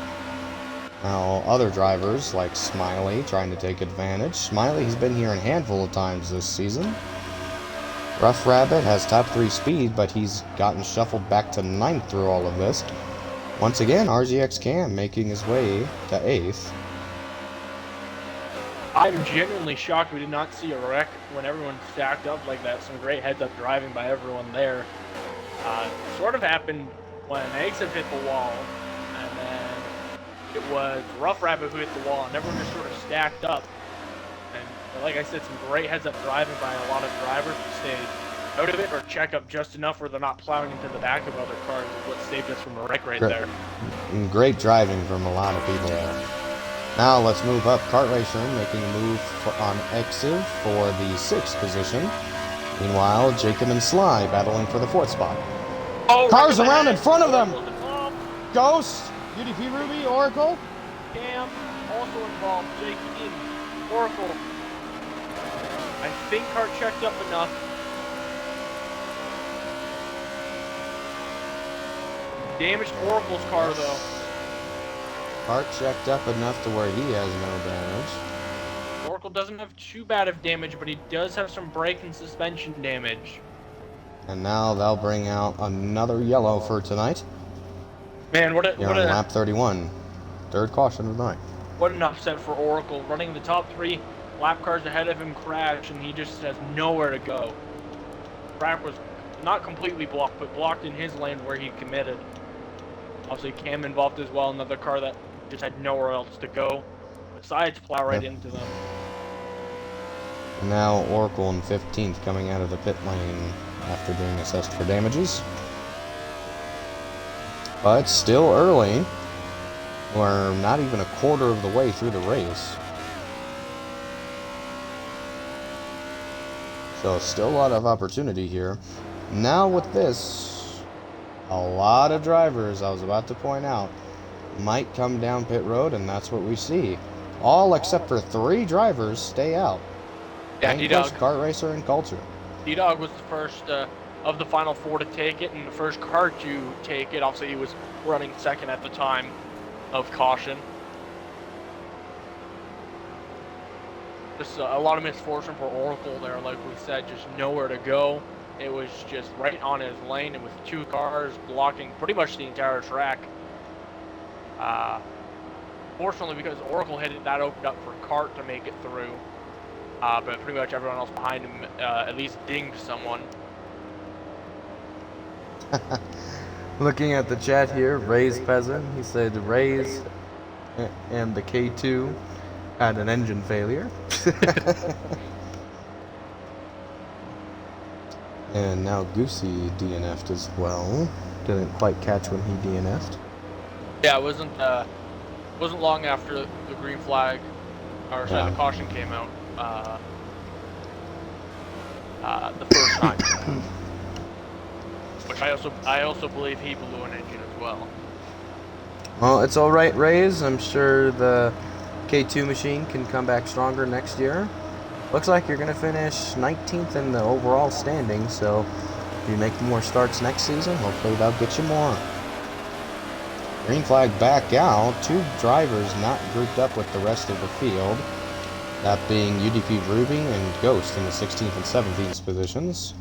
Speaker 2: Now, other drivers like Smiley trying to take advantage. Smiley, he's been here a handful of times this season. Rough Rabbit has top 3 speed, but he's gotten shuffled back to 9th through all of this. Once again, RZX Cam making his way to 8th.
Speaker 1: I'm genuinely shocked we did not see a wreck when everyone stacked up like that. Some great heads-up driving by everyone there. Sort of happened when Exif hit the wall, and then it was Rough Rabbit who hit the wall, and everyone just sort of stacked up. And like I said, some great heads-up driving by a lot of drivers who stayed out of it or check up just enough where they're not plowing into the back of other cars is what saved us from a wreck right there.
Speaker 2: Great driving from a lot of people there. Now let's move up. Kart Racer making a move on Exiv for the 6th position. Meanwhile, Jacob and Sly battling for the 4th spot.
Speaker 1: Oh,
Speaker 2: Cars
Speaker 1: right
Speaker 2: around in front of them!
Speaker 1: Involved.
Speaker 2: Ghost, UDP Ruby, Oracle.
Speaker 1: Cam also involved. Jake in. Oracle. I think Cart checked up enough. Damaged Oracle's car though.
Speaker 2: Kart checked up enough to where he has no damage.
Speaker 1: Oracle doesn't have too bad of damage, but he does have some brake and suspension damage.
Speaker 2: And now they'll bring out another yellow for tonight.
Speaker 1: Man, what
Speaker 2: Here on
Speaker 1: a
Speaker 2: lap 31. 3rd caution of the night.
Speaker 1: what an upset for Oracle. Running the top 3 lap cars ahead of him crash, and he just has nowhere to go. Track was not completely blocked, but blocked in his lane where he committed. Obviously, Cam involved as well, another car that just had nowhere else to go besides plow right into them.
Speaker 2: And now Oracle in 15th coming out of the pit lane after being assessed for damages. But still early. We're not even a quarter of the way through the race. So still a lot of opportunity here. Now with this, a lot of drivers, I was about to point out, might come down pit road, and that's what we see. All except for 3 drivers stay out.
Speaker 1: Yeah, D-Dog.
Speaker 2: Kart Racer and Culture.
Speaker 1: D-Dog was the first of the final 4 to take it, and the first car to take it. Obviously, he was running second at the time of caution. Just a lot of misfortune for Oracle there, like we said, just nowhere to go. It was just right on his lane, and with 2 cars blocking pretty much the entire track. Fortunately, because Oracle hit it, that opened up for Kart to make it through. But pretty much everyone else behind him at least dinged someone.
Speaker 2: Looking at the chat here, Ray's Peasant, he said Ray's and the K2 had an engine failure. And now Goosey DNF'd as well. Didn't quite catch when he DNF'd.
Speaker 1: Yeah, it wasn't long after the green flag, or sorry, the caution came out. The first time, which I also believe he blew an engine as well.
Speaker 2: Well, it's all right, Rays. I'm sure the K2 machine can come back stronger next year. Looks like you're going to finish 19th in the overall standing, so if you make more starts next season, hopefully that'll get you more. Green flag back out. 2 drivers not grouped up with the rest of the field. That being UDP Ruby and Ghost in the 16th and 17th positions.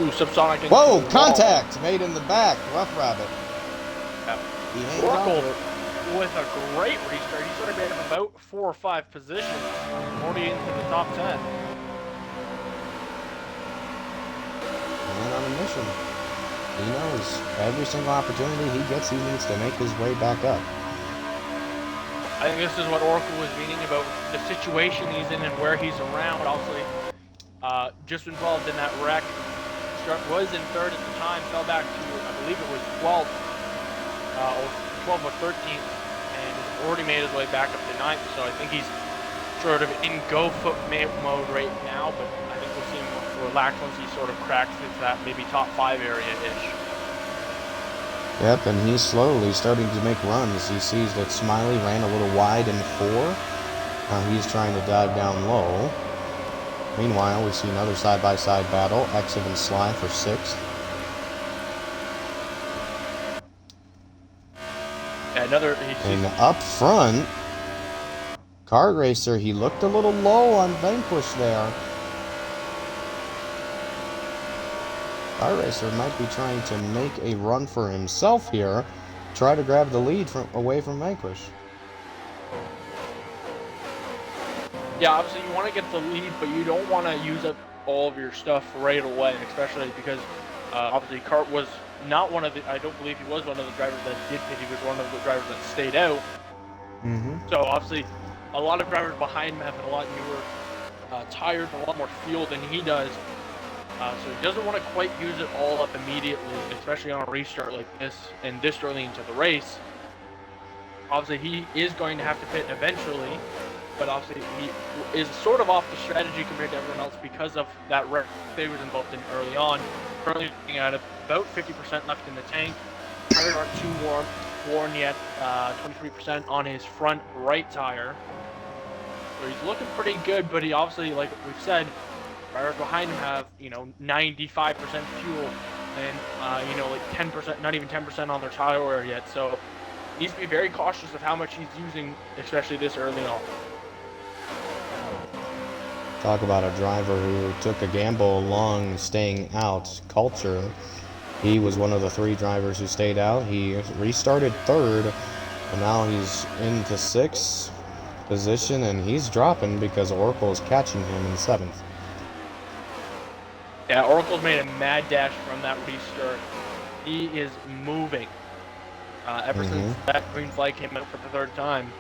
Speaker 1: Ooh, subsonic.
Speaker 2: Whoa! Contact made in the back. Rough Rabbit.
Speaker 1: Yep.
Speaker 2: He hangs on to
Speaker 1: Oracle
Speaker 2: it.
Speaker 1: with a great restart. He sort of made him about 4 or 5 positions, already into the top 10.
Speaker 2: Man on a mission. He knows every single opportunity he gets, he needs to make his way back up.
Speaker 1: I think this is what Oracle was meaning about the situation he's in and where he's around. Obviously, just involved in that wreck. Was in 3rd at the time, fell back to, I believe it was 12th, or 12th or 13th, and has already made his way back up to 9th. So I think he's sort of in go-foot mode right now, but I think we'll see him relax once he sort of cracks into that maybe top 5 area-ish.
Speaker 2: Yep, and he's slowly starting to make runs. He sees that Smiley ran a little wide in 4. Now he's trying to dive down low. Meanwhile, we see another side-by-side battle. Exiv and Sly for 6th.
Speaker 1: Yeah,
Speaker 2: And up front, Kart Racer, he looked a little low on Vanquish there. Kart Racer might be trying to make a run for himself here, try to grab the lead away from Vanquish.
Speaker 1: Yeah, obviously you want to get the lead, but you don't want to use up all of your stuff right away, especially because obviously Cart was not one of the. I don't believe he was one of the drivers that did pit. He was one of the drivers that stayed out.
Speaker 2: Mm-hmm.
Speaker 1: So obviously, a lot of drivers behind him have a lot newer tires and a lot more fuel than he does. So he doesn't want to quite use it all up immediately, especially on a restart like this and this early into the race. Obviously, he is going to have to pit eventually, but obviously he is sort of off the strategy compared to everyone else because of that wreck they was involved in early on. Currently looking at about 50% left in the tank. Tires aren't too worn yet. 23% on his front right tire. So he's looking pretty good, but he obviously, like we've said, drivers behind him have, 95% fuel and, like 10%, not even 10% on their tire wear yet. So he needs to be very cautious of how much he's using, especially this early on.
Speaker 2: Talk about a driver who took a gamble along staying out. Culture. He was one of the 3 drivers who stayed out. He restarted 3rd, and now he's into 6th position, and he's dropping because Oracle is catching him in 7th.
Speaker 1: Yeah, Oracle's made a mad dash from that restart. He is moving. Ever since that green flag came out for the 3rd time.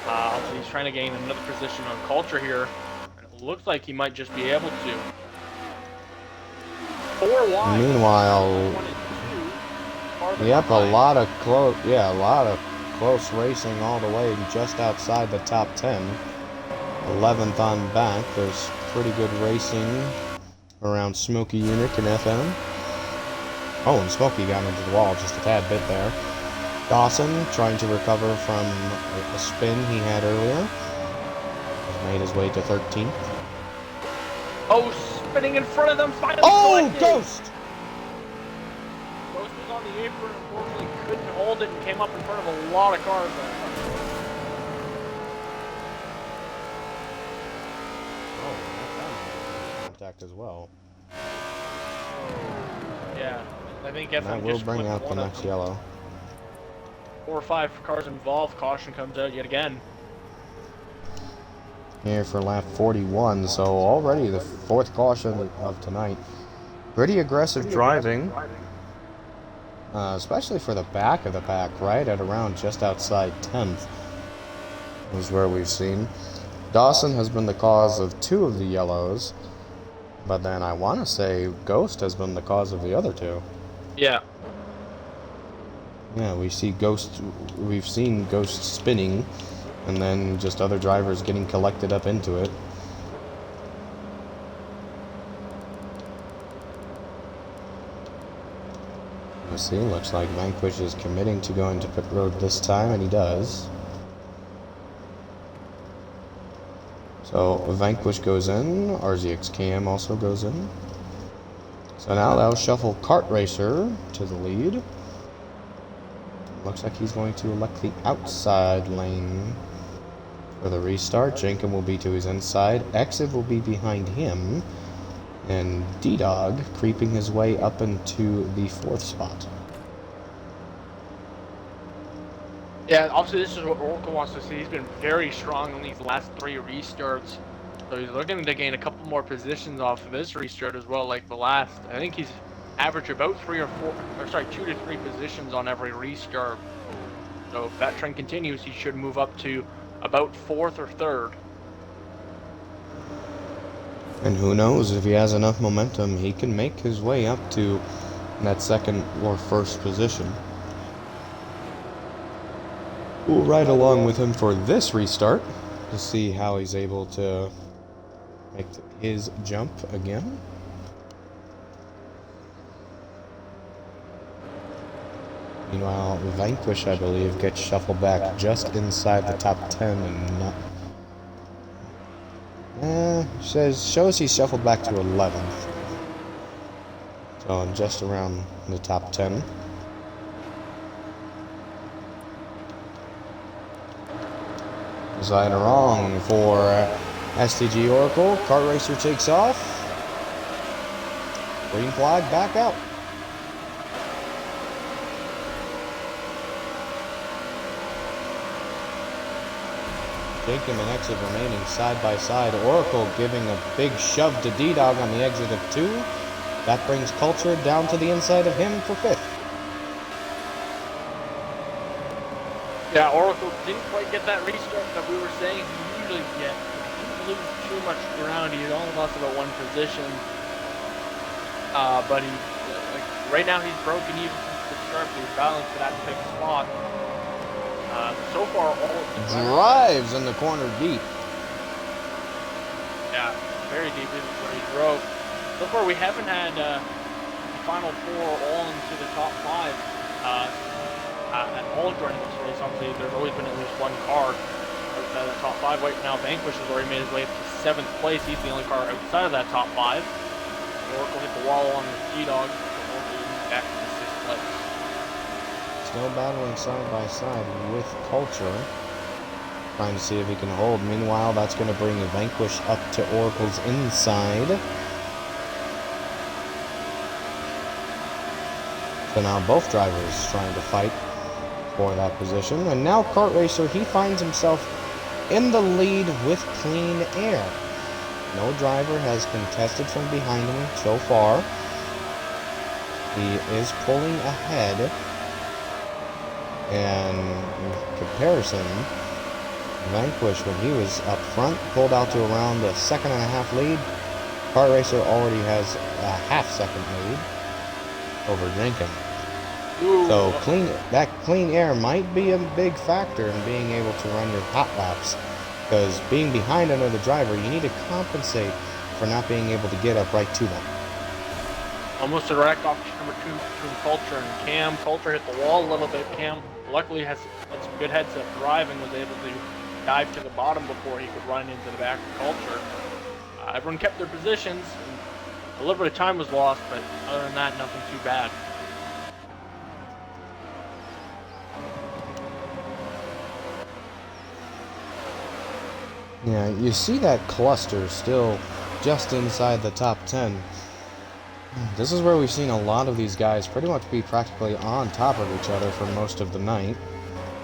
Speaker 1: So he's trying to gain another position on Culture here. And it looks like he might just be able to. 4 wide.
Speaker 2: Meanwhile, yep, a lot of close racing all the way just outside the top 10. 11th on back. There's pretty good racing around Smokey Unic and FM. Oh, and Smokey got into the wall just a tad bit there. Dawson trying to recover from a spin he had earlier. He's made his way to 13th.
Speaker 1: Oh, spinning in front of them, finally collected.
Speaker 2: Ghost!
Speaker 1: Ghost was on the apron, unfortunately couldn't hold it and came up in front of a lot of cars there.
Speaker 2: Contact as well.
Speaker 1: Yeah, I think
Speaker 2: And
Speaker 1: FM
Speaker 2: that will
Speaker 1: just
Speaker 2: bring
Speaker 1: flipped
Speaker 2: out the
Speaker 1: one of
Speaker 2: next
Speaker 1: them.
Speaker 2: yellow.
Speaker 1: 4 or 5 cars involved. Caution comes out yet again.
Speaker 2: Here for lap 41, so already the 4th caution of tonight. Pretty aggressive driving, especially for the back of the pack, right at around just outside 10th is where we've seen. Dawson has been the cause of 2 of the yellows, but then I want to say Ghost has been the cause of the other 2.
Speaker 1: Yeah.
Speaker 2: Yeah, we've seen Ghost spinning, and then just other drivers getting collected up into it. You see, looks like Vanquish is committing to going to pit road this time, and he does. So Vanquish goes in, RZX Cam also goes in. So now that'll shuffle Kart Racer to the lead. Looks like he's going to elect the outside lane for the restart. Jenkin will be to his inside. Exit will be behind him. And D-Dog creeping his way up into the 4th spot.
Speaker 1: Yeah, obviously this is what Oracle wants to see. He's been very strong in these last 3 restarts. So he's looking to gain a couple more positions off of this restart as well, like the last. I think he's averaged about 2 to 3 positions on every restart. So if that trend continues, he should move up to about 4th or 3rd.
Speaker 2: And who knows, if he has enough momentum, he can make his way up to that 2nd or 1st position. We'll ride along with him for this restart to see how he's able to make his jump again. Meanwhile, Vanquish, I believe, gets shuffled back just inside the top 10 and not... shows he's shuffled back to 11th. So just around the top 10. Side wrong for STG Oracle. Kart Racer takes off. Green flag back out. Jacob and Exit remaining side by side. Oracle giving a big shove to D-Dog on the exit of 2. That brings Culture down to the inside of him for 5th.
Speaker 1: Yeah, Oracle didn't quite get that restart that we were saying he usually gets. He didn't lose too much ground. He only lost about 1 position. But right now he's broken even since the start. He's battling for that 6th spot. So far, all of the
Speaker 2: Drives in the corner deep.
Speaker 1: Yeah, very deep is where he drove. So far, we haven't had the final 4 all into the top 5 at all during this race. Obviously, there's always been at least 1 car outside of the top 5. Right now, Vanquish has already made his way up to 7th place. He's the only car outside of that top 5. Oracle hit the wall along with G-Dog. Back to 6th place.
Speaker 2: Still battling side by side with Culture. Trying to see if he can hold. Meanwhile, that's going to bring Vanquish up to Oracle's inside. So now both drivers trying to fight for that position. And now Kart Racer, he finds himself in the lead with clean air. No driver has contested from behind him so far. He is pulling ahead. And in comparison, Vanquish, when he was up front, pulled out to around a 1.5-second lead. Kart Racer already has a half-second lead over Jenkins. So that clean air might be a big factor in being able to run your hot laps, because being behind another driver, you need to compensate for not being able to get up right to them.
Speaker 1: Almost a direct off number 2 between Culture and Cam. Culture hit the wall a little bit. Cam luckily had some good heads-up driving, was able to dive to the bottom before he could run into the back of Culture. Everyone kept their positions. And a little bit of time was lost, but other than that, nothing too bad.
Speaker 2: Yeah, you see that cluster still just inside the top 10. This is where we've seen a lot of these guys pretty much be practically on top of each other for most of the night.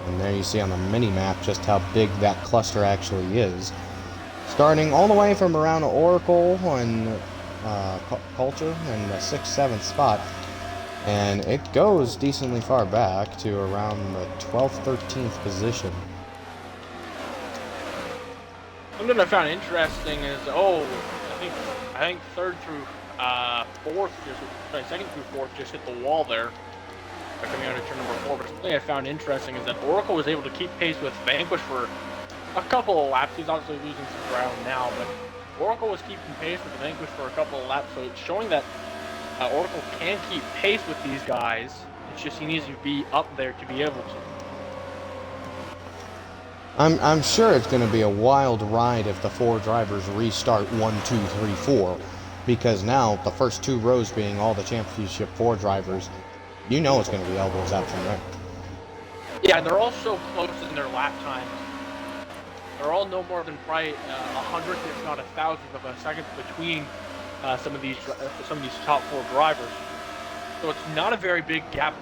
Speaker 2: And there you see on the mini-map just how big that cluster actually is. Starting all the way from around Oracle and Culture in the 6th, 7th spot. And it goes decently far back to around the 12th, 13th position.
Speaker 1: Something I found interesting is, I think 3rd through 4th, second through 4th just hit the wall there. Coming out of turn number 4, but something I found interesting is that Oracle was able to keep pace with Vanquish for a couple of laps. He's obviously losing some ground now, but Oracle was keeping pace with Vanquish for a couple of laps, so it's showing that Oracle can keep pace with these guys. It's just he needs to be up there to be able to.
Speaker 2: I'm sure it's going to be a wild ride if the 4 drivers restart 1, 2, 3, 4, because now the first 2 rows being all the championship 4 drivers, you know it's going to be elbows out from there.
Speaker 1: Yeah, they're all so close in their lap times. They're all no more than probably 100th, if not 1,000th of a second between some of these top 4 drivers. So it's not a very big gap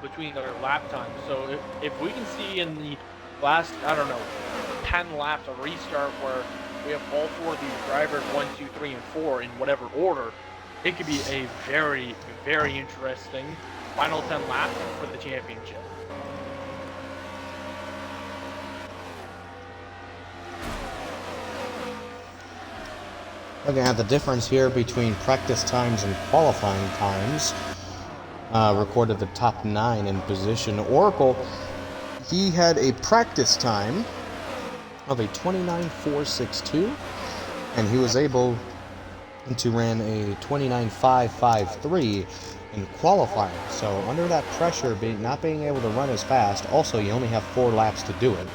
Speaker 1: between their lap times. So if we can see in the last, 10 laps a restart where we have all 4 of these drivers, 1, 2, 3, and 4 in whatever order, it could be a very, very interesting final 10 laps for the championship.
Speaker 2: Looking at the difference here between practice times and qualifying times, recorded the top 9 in position. Oracle, he had a practice time of a 29.462, and he was able to run a 29.553 in qualifying. So under that pressure, not being able to run as fast, also you only have 4 laps to do it.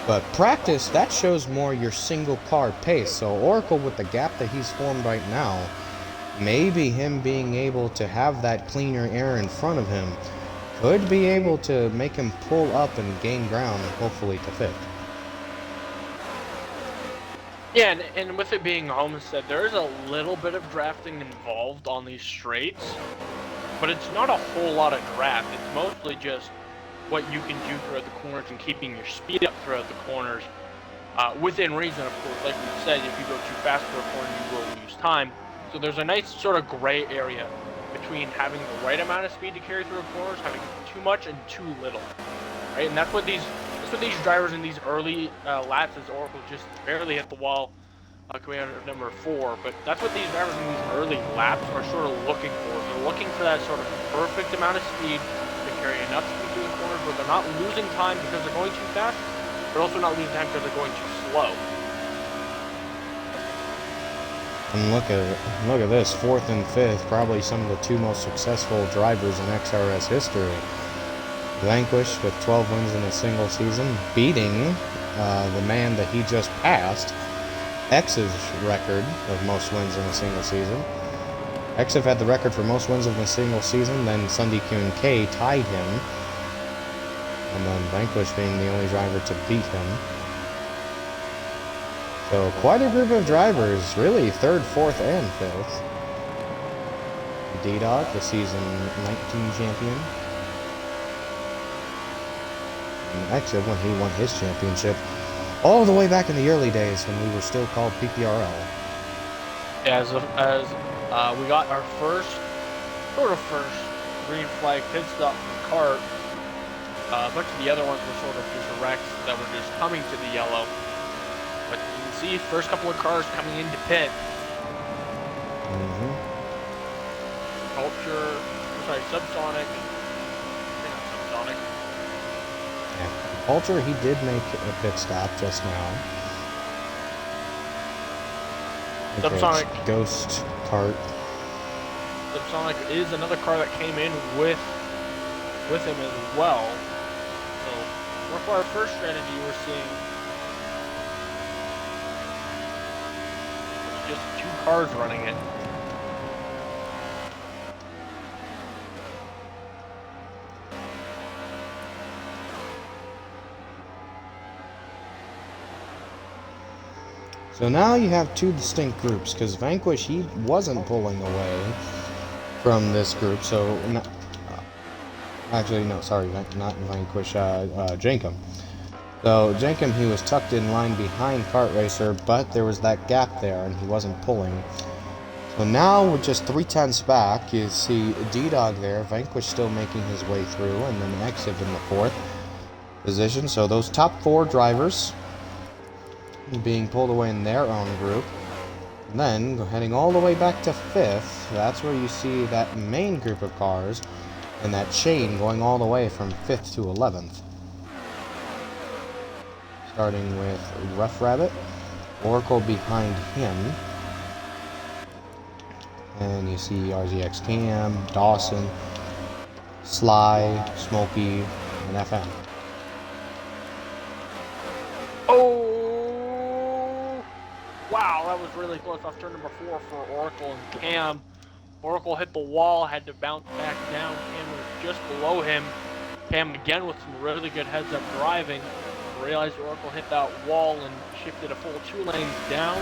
Speaker 2: But practice, that shows more your single car pace. So Oracle, with the gap that he's formed right now, maybe him being able to have that cleaner air in front of him could be able to make him pull up and gain ground, hopefully to 5th.
Speaker 1: Yeah, and with it being Homestead, there is a little bit of drafting involved on these straights, but it's not a whole lot of draft. It's mostly just what you can do throughout the corners and keeping your speed up throughout the corners. Within reason, of course. Like we said, if you go too fast for a corner, you will lose time. So there's a nice sort of gray area between having the right amount of speed to carry through corners, having too much and too little, right? And that's what these drivers in these early laps, as Oracle just barely hit the wall, coming out of number 4. But that's what these drivers in these early laps are sort of looking for. They're looking for that sort of perfect amount of speed to carry enough speed through the corners where they're not losing time because they're going too fast, but also not losing time because they're going too slow.
Speaker 2: And look at this, 4th and 5th, probably some of the 2 most successful drivers in XRS history. Vanquish with 12 wins in a single season, beating the man that he just passed, X's record of most wins in a single season. X have had the record for most wins in a single season, then Sunday Kuhn K tied him, and then Vanquish being the only driver to beat him. So quite a group of drivers, really 3rd, 4th, and 5th. D-Dog, the season 19 champion. And Exib when he won his championship all the way back in the early days when we were still called PPRL.
Speaker 1: As we got our first green flag pit stop from the cart, a bunch of the other ones were sort of just wrecks that were just coming to the yellow. But you can see first couple of cars coming into pit. Subsonic. Not Subsonic.
Speaker 2: Yeah. Ultra, he did make a pit stop just now.
Speaker 1: Subsonic.
Speaker 2: Ghost cart.
Speaker 1: Subsonic is another car that came in with him as well. So for our first strategy, we're seeing just 2 cars running it.
Speaker 2: So now you have 2 distinct groups, because Vanquish, he wasn't pulling away from this group, so... actually, no, sorry, not Vanquish, Jankum. So, Jankum, he was tucked in line behind Kart Racer, but there was that gap there, and he wasn't pulling. So now, with just 3/10 back, you see D-Dog there, Vanquish still making his way through, and then Exit in the 4th position. So those top 4 drivers being pulled away in their own group. And then, heading all the way back to 5th, that's where you see that main group of cars, and that chain going all the way from 5th to 11th. Starting with Rough Rabbit, Oracle behind him, and you see RZX Cam, Dawson, Sly, Smokey, and FM.
Speaker 1: Oh! Wow, that was really close off turn number 4 for Oracle and Cam. Oracle hit the wall, had to bounce back down. Cam was just below him. Cam again with some really good heads-up driving. Realized Oracle hit that wall and shifted a full 2 lanes down.